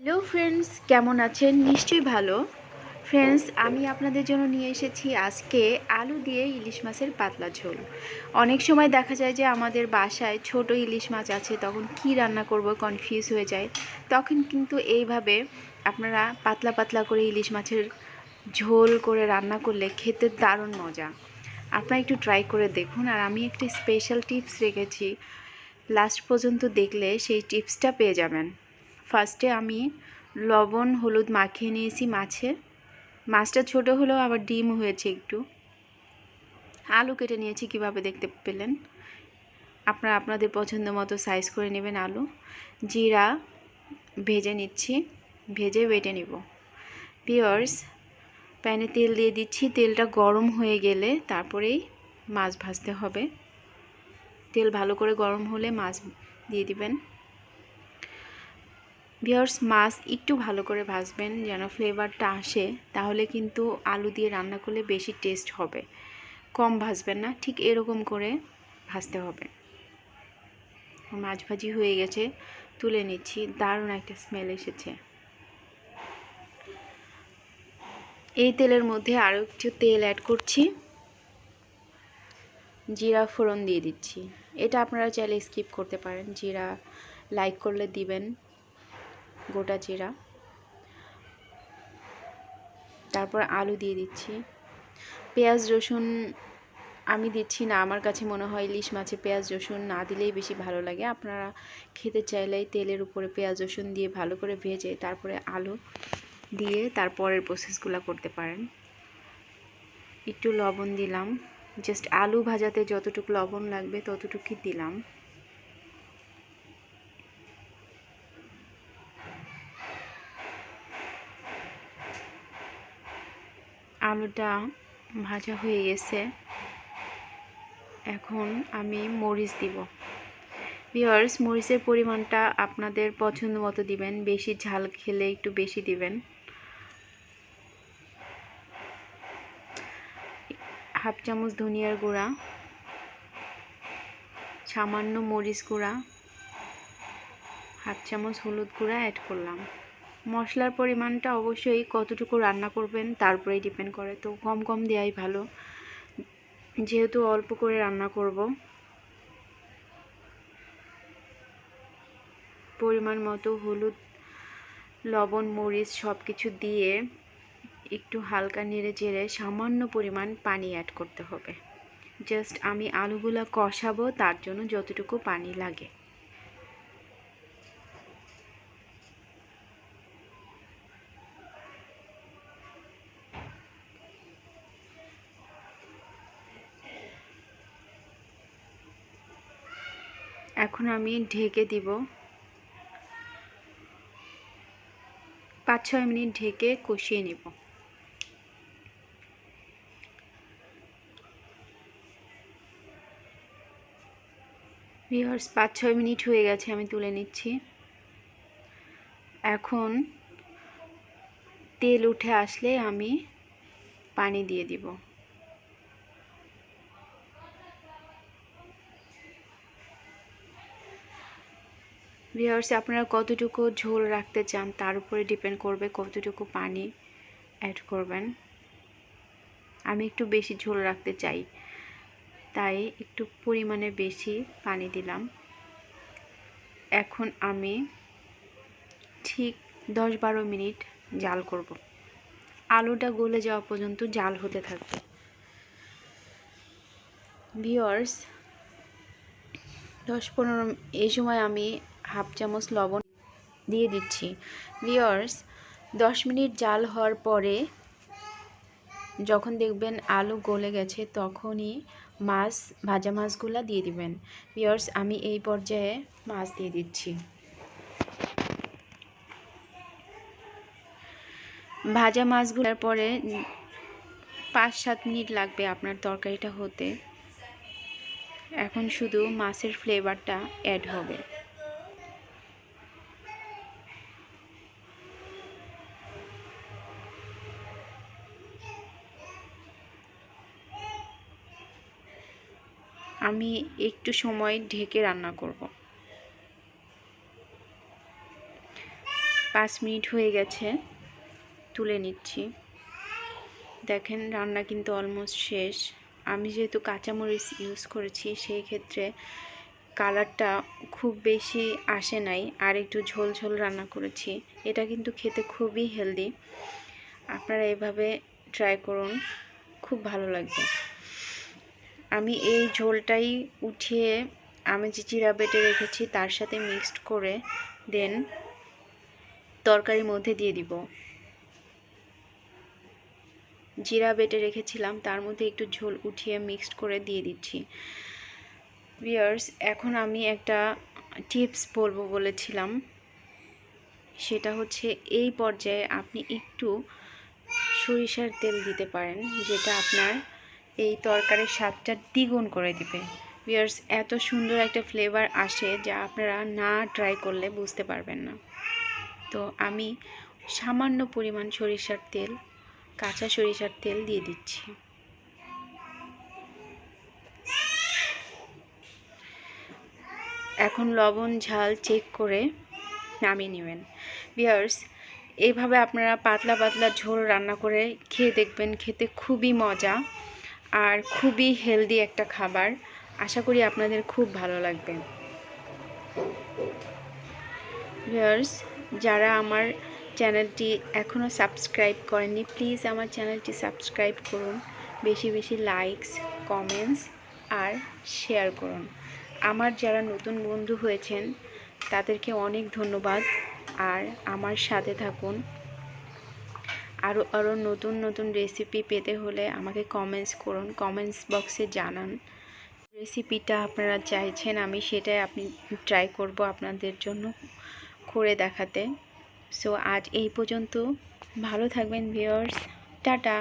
Hello friends, কেমন আছেন? নিশ্চয়ই ভালো। ফ্রেন্ডস, আমি আপনাদের জন্য নিয়ে এসেছি আজকে আলু দিয়ে ইলিশ মাছের পাতলা ঝোল। অনেক সময় দেখা যায় যে আমাদের বাসায় ছোট ইলিশ মাছ আছে, তখন কি রান্না করব কনফিউজ হয়ে যায়। তখন কিন্তু এইভাবে আপনারা পাতলা পাতলা করে ইলিশ মাছের ঝোল করে রান্না করলে খেতে দারুণ মজা। আপনারা একটু ট্রাই করে দেখুন। আর আমি একটি স্পেশাল টিপস রেখেছি, লাস্ট পর্যন্ত দেখলে সেই টিপসটা পেয়ে যাবেন। ফার্স্টে আমি লবণ হলুদ মাখিয়ে নিয়েছি মাছটা ছোট হলেও আবার ডিম হয়েছে একটু। আলু কেটে নিয়েছি, কিভাবে দেখতে পেলেন। আপনারা আপনাদের পছন্দ মতো সাইজ করে নেবেন আলু। জিরা ভেজে নিচ্ছি, ভেজে বেটে নিব। ভিউয়ার্স, প্যানে তেল দিয়ে দিচ্ছি। তেলটা গরম হয়ে গেলে তারপরেই মাছ ভাজতে হবে। তেল ভালো করে গরম হলে মাছ দিয়ে দিবেন। ভিউয়ার্স, মাছ একটু ভালো করে ভাজবেন যেন ফ্লেভারটা আসে, তাহলে কিন্তু আলু দিয়ে রান্না করলে বেশি টেস্ট হবে। কম ভাজবেন না, ঠিক এরকম করে ভাজতে হবে। মাছ ভাজি হয়ে গেছে, তুলে নিচ্ছি। দারুণ একটা স্মেল এসেছে। এই তেলের মধ্যে আরও একটু তেল অ্যাড করছি, জিরা ফোড়ন দিয়ে দিচ্ছি। এটা আপনারা চাইলে স্কিপ করতে পারেন, জিরা লাইক করলে দিবেন, গোটা জিরা। তারপর আলু দিয়ে দিচ্ছি। পেঁয়াজ রসুন আমি দিচ্ছি না, আমার কাছে মনে হয় ইলিশ মাছে পেঁয়াজ রসুন না দিলেই বেশি ভালো লাগে। আপনারা খেতে চাইলে তেলের উপরে পেঁয়াজ রসুন দিয়ে ভালো করে ভেজে তারপরে আলু দিয়ে তারপরের প্রসেসগুলো করতে পারেন। একটু লবণ দিলাম, জাস্ট আলু ভাজাতে যতটুকু লবণ লাগবে ততটুকুই দিলাম। আলুটা ভাজা হয়ে গেছে, এখন আমি মরিচ দিব। ভিউয়ার্স, মরিচের পরিমাণটা আপনাদের পছন্দ মতো দিবেন। বেশি ঝাল খেলে একটু বেশি দিবেন। হাফ চামচ ধনিয়ার গুঁড়া, সামান্য মরিচ গুঁড়া, হাফ চামচ হলুদ গুঁড়া অ্যাড করলাম। মশলার পরিমাণটা অবশ্যই কতটুকু রান্না করবেন তার উপরেই ডিপেন্ড করে, তো কম কম দেওয়াই ভালো, যেহেতু অল্প করে রান্না করব। পরিমাণ মতো হলুদ, লবণ, মরিচ সব কিছু দিয়ে একটু হালকা নেড়ে চেড়ে সামান্য পরিমাণ পানি অ্যাড করতে হবে। জাস্ট আমি আলুগুলো কষাবো, তার জন্য যতটুকু পানি লাগে। এখন আমি ঢেকে দিব, 5-6 মিনিট ঢেকে কষিয়ে নেব। ভিউয়ার্স, 5-6 মিনিট হয়ে গেছে, আমি তুলে নিচ্ছি। এখন তেল উঠে আসলে আমি পানি দিয়ে দিব। ভিউয়ার্স, আপনারা কতটুকু ঝোল রাখতে চান তার উপরে ডিপেন্ড করবে কতটুকু পানি অ্যাড করবেন। আমি একটু বেশি ঝোল রাখতে চাই, তাই একটু পরিমাণে বেশি পানি দিলাম। এখন আমি ঠিক 10-12 মিনিট জাল করব। আলুটা গলে যাওয়া পর্যন্ত জাল হতে থাকবে। ভিউয়ার্স, 10-15 এই সময় আমি হাফ চামচ লবণ দিয়ে দিচ্ছি। ভিউয়ার্স, 10 মিনিট জাল হওয়ার পরে যখন দেখবেন আলু গলে গেছে, তখনই ভাজা মাছগুলো দিয়ে দিবেন। ভিউয়ার্স, আমি এই পর্যায়ে মাছ দিয়ে দিচ্ছি। ভাজা মাছগুলোর পরে 5-7 মিনিট লাগবে আপনার তরকারিটা হতে। এখন শুধু মাছের ফ্লেভারটা অ্যাড হবে। আমি একটু সময় ঢেকে রান্না করব। 5 মিনিট হয়ে গেছে, তুলে নিচ্ছি। দেখেন রান্না কিন্তু অলমোস্ট শেষ। আমি যেহেতু কাঁচামরিচ ইউজ করেছি সেই ক্ষেত্রে কালারটা খুব বেশি আসে নাই, আর একটু ঝোল ঝোল রান্না করেছি। এটা কিন্তু খেতে খুবই হেলদি, আপনারা এভাবে ট্রাই করুন, খুব ভালো লাগবে। আমি এই ঝোলটাই উঠিয়ে আমি যে জিরা বেটে রেখেছি তার সাথে মিক্সড করে দেন তরকারির মধ্যে দিয়ে দিব। জিরা বেটে রেখেছিলাম তার মধ্যে একটু ঝোল উঠিয়ে মিক্সড করে দিয়ে দিচ্ছি। ভিউয়ার্স, এখন আমি একটা টিপস বলবো বলেছিলাম, সেটা হচ্ছে এই পর্যায়ে আপনি একটু সরিষার তেল দিতে পারেন, যেটা আপনার এই তরকারির স্বাদটা দ্বিগুণ করে দিবে। ভিউয়ার্স, এত সুন্দর একটা ফ্লেভার আসে যা আপনারা না ট্রাই করলে বুঝতে পারবেন না। তো আমি সামান্য পরিমাণ সরিষার তেল, কাঁচা সরিষার তেল দিয়ে দিচ্ছি। এখন লবণ ঝাল চেক করে নামিয়ে নেবেন। ভিউয়ার্স, এইভাবে আপনারা পাতলা পাতলা ঝোল রান্না করে খেয়ে দেখবেন, খেতে খুবই মজা আর খুবই হেলদি একটা খাবার। আশা করি আপনাদের খুব ভালো লাগবে। ভিউয়ার্স, যারা আমার চ্যানেলটি এখনও সাবস্ক্রাইব করেননি, প্লিজ আমার চ্যানেলটি সাবস্ক্রাইব করুন, বেশি বেশি লাইকস, কমেন্টস আর শেয়ার করুন। আমার যারা নতুন বন্ধু হয়েছেন তাদেরকে অনেক ধন্যবাদ, আর আমার সাথে থাকুন। আরও নতুন নতুন রেসিপি পেতে হলে আমাকে কমেন্টস করুন, কমেন্টস বক্সে জানান রেসিপিটা আপনারা চাইছেন, আমি সেটাই ট্রাই করব আপনাদের জন্য করে দেখাতে। সো আজ এই পর্যন্ত, ভালো থাকবেন ভিউয়ার্স, টাটা।